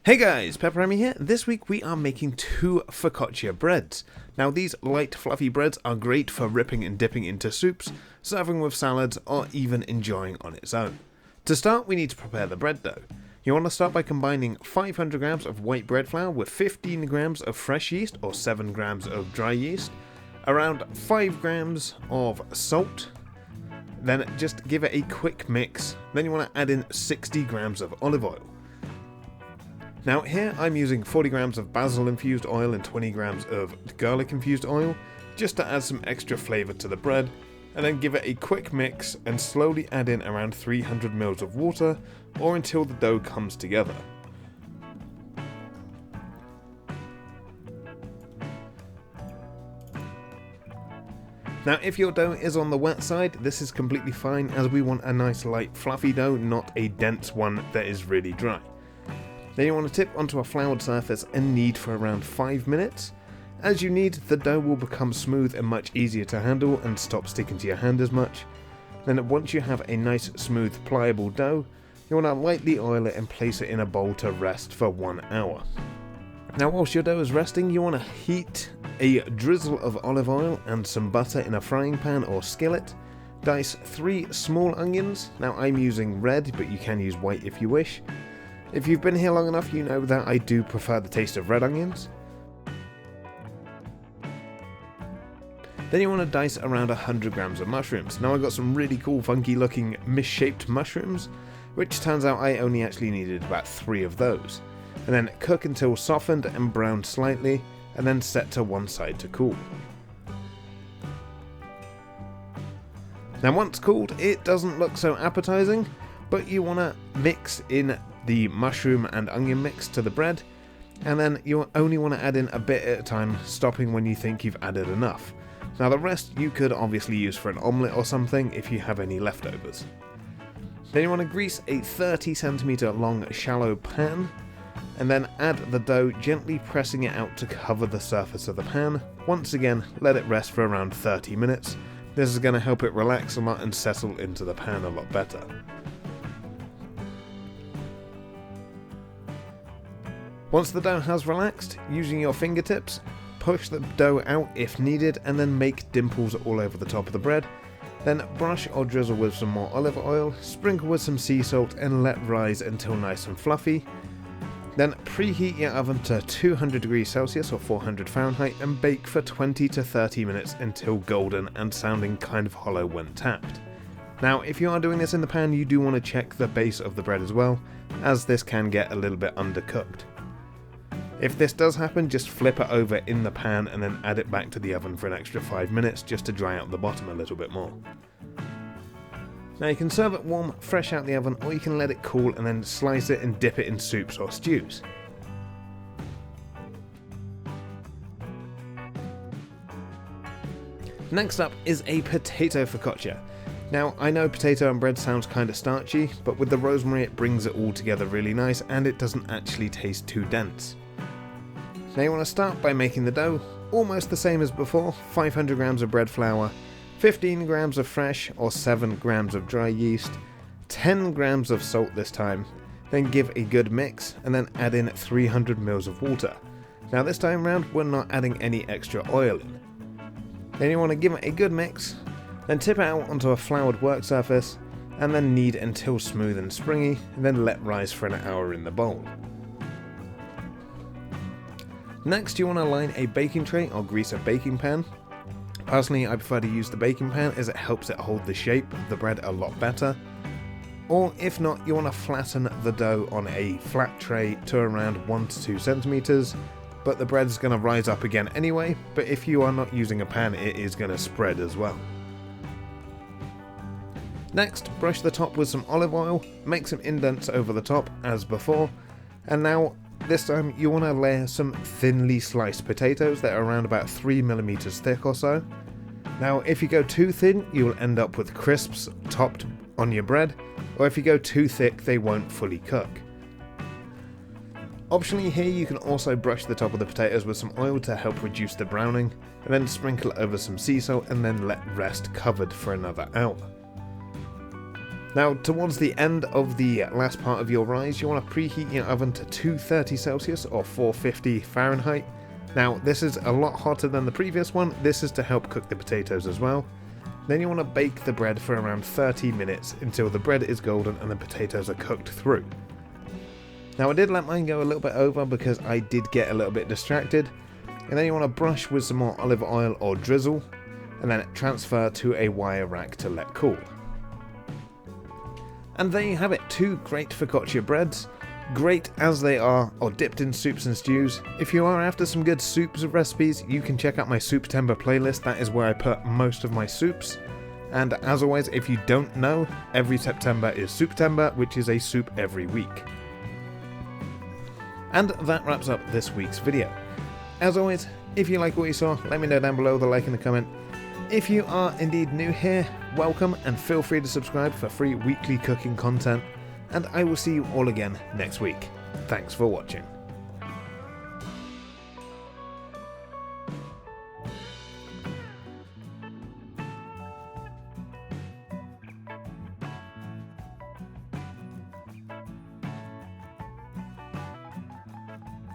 Hey guys, PepperAmmy here. This week we are making two focaccia breads. Now these light fluffy breads are great for ripping and dipping into soups, serving with salads, or even enjoying on its own. To start, we need to prepare the bread dough. You want to start by combining 500 grams of white bread flour with 15 grams of fresh yeast or 7 grams of dry yeast, around 5 grams of salt. Then just give it a quick mix. Then you want to add in 60 grams of olive oil. Now here I'm using 40 grams of basil infused oil and 20 grams of garlic infused oil, just to add some extra flavour to the bread, and then give it a quick mix and slowly add in around 300 ml of water, or until the dough comes together. Now if your dough is on the wet side, this is completely fine, as we want a nice light fluffy dough, not a dense one that is really dry. Then you want to tip onto a floured surface and knead for around 5 minutes. As you knead, the dough will become smooth and much easier to handle and stop sticking to your hand as much. Then once you have a nice smooth pliable dough, you want to lightly oil it and place it in a bowl to rest for 1 hour. Now whilst your dough is resting, you want to heat a drizzle of olive oil and some butter in a frying pan or skillet. Dice 3 small onions. Now I'm using red, but you can use white if you wish. If you've been here long enough, you know that I do prefer the taste of red onions. Then you want to dice around 100 grams of mushrooms. Now I got some really cool funky looking misshaped mushrooms, which turns out I only actually needed about 3 of those. And then cook until softened and browned slightly, and then set to one side to cool. Now once cooled, it doesn't look so appetizing, but you want to mix in the mushroom and onion mix to the bread, and then you only want to add in a bit at a time, stopping when you think you've added enough. Now the rest you could obviously use for an omelette or something if you have any leftovers. Then you want to grease a 30cm long shallow pan, and then add the dough, gently pressing it out to cover the surface of the pan. Once again, let it rest for around 30 minutes. This is going to help it relax a lot and settle into the pan a lot better. Once the dough has relaxed, using your fingertips, push the dough out if needed, and then make dimples all over the top of the bread. Then brush or drizzle with some more olive oil, sprinkle with some sea salt, and let rise until nice and fluffy. Then preheat your oven to 200 degrees Celsius or 400 Fahrenheit and bake for 20 to 30 minutes until golden and sounding kind of hollow when tapped. Now if you are doing this in the pan, you do want to check the base of the bread as well, as this can get a little bit undercooked. If this does happen, just flip it over in the pan and then add it back to the oven for an extra 5 minutes just to dry out the bottom a little bit more. Now you can serve it warm, fresh out the oven, or you can let it cool and then slice it and dip it in soups or stews. Next up is a potato focaccia. Now I know potato and bread sounds kind of starchy, but with the rosemary it brings it all together really nice and it doesn't actually taste too dense. Now you want to start by making the dough, almost the same as before, 500 grams of bread flour, 15 grams of fresh or 7 grams of dry yeast, 10 grams of salt this time, then give a good mix and then add in 300 ml of water. Now this time round we're not adding any extra oil in. Then you want to give it a good mix, then tip it out onto a floured work surface, and then knead until smooth and springy, and then let rise for an hour in the bowl. Next you want to line a baking tray or grease a baking pan. Personally I prefer to use the baking pan as it helps it hold the shape of the bread a lot better. Or if not, you want to flatten the dough on a flat tray to around 1 to 2 centimeters, but the bread's going to rise up again anyway, but if you are not using a pan it is going to spread as well. Next, brush the top with some olive oil, make some indents over the top as before, and now this time you want to layer some thinly sliced potatoes that are around about 3mm thick or so. Now if you go too thin you will end up with crisps topped on your bread, or if you go too thick they won't fully cook. Optionally here you can also brush the top of the potatoes with some oil to help reduce the browning, and then sprinkle over some sea salt and then let rest covered for another hour. Now, towards the end of the last part of your rise, you want to preheat your oven to 230 Celsius or 450 Fahrenheit. Now, this is a lot hotter than the previous one. This is to help cook the potatoes as well. Then you want to bake the bread for around 30 minutes until the bread is golden and the potatoes are cooked through. Now, I did let mine go a little bit over because I did get a little bit distracted. And then you want to brush with some more olive oil or drizzle, and then transfer to a wire rack to let cool. And there you have it, 2 great focaccia breads. Great as they are, or dipped in soups and stews. If you are after some good soups recipes, you can check out my September playlist. That is where I put most of my soups. And as always, if you don't know, every September is September, which is a soup every week. And that wraps up this week's video. As always, if you like what you saw, let me know down below with a like and a comment. If you are indeed new here, welcome, and feel free to subscribe for free weekly cooking content, and I will see you all again next week. Thanks for watching.